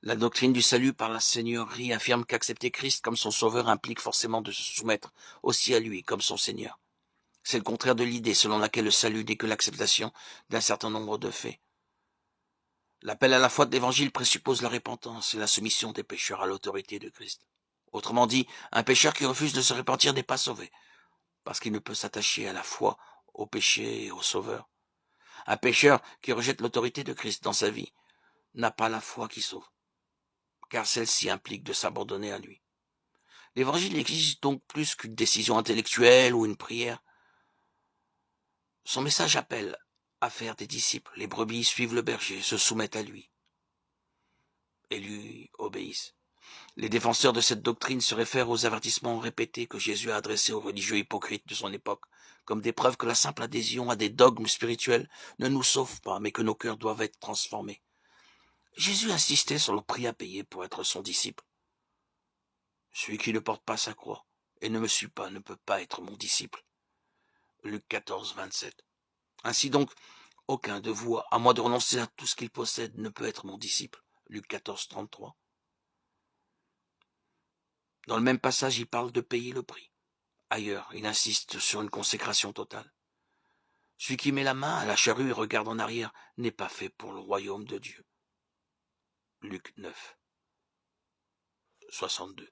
La doctrine du salut par la Seigneurie affirme qu'accepter Christ comme son sauveur implique forcément de se soumettre aussi à lui comme son Seigneur. C'est le contraire de l'idée selon laquelle le salut n'est que l'acceptation d'un certain nombre de faits. L'appel à la foi de l'Évangile présuppose la repentance et la soumission des pécheurs à l'autorité de Christ. Autrement dit, un pécheur qui refuse de se repentir n'est pas sauvé, parce qu'il ne peut s'attacher à la foi, au péché et au Sauveur. Un pécheur qui rejette l'autorité de Christ dans sa vie n'a pas la foi qui sauve, car celle-ci implique de s'abandonner à lui. L'Évangile exige donc plus qu'une décision intellectuelle ou une prière. Son message appelle à faire des disciples. Les brebis suivent le berger, se soumettent à lui et lui obéissent. Les défenseurs de cette doctrine se réfèrent aux avertissements répétés que Jésus a adressés aux religieux hypocrites de son époque, comme des preuves que la simple adhésion à des dogmes spirituels ne nous sauve pas, mais que nos cœurs doivent être transformés. Jésus insistait sur le prix à payer pour être son disciple. Celui qui ne porte pas sa croix et ne me suit pas ne peut pas être mon disciple. Luc 14, 27. Ainsi donc, aucun de vous, à moins de renoncer à tout ce qu'il possède, ne peut être mon disciple. Luc 14, 33. Dans le même passage, il parle de payer le prix. Ailleurs, il insiste sur une consécration totale. Celui qui met la main à la charrue et regarde en arrière n'est pas fait pour le royaume de Dieu. Luc 9, 62.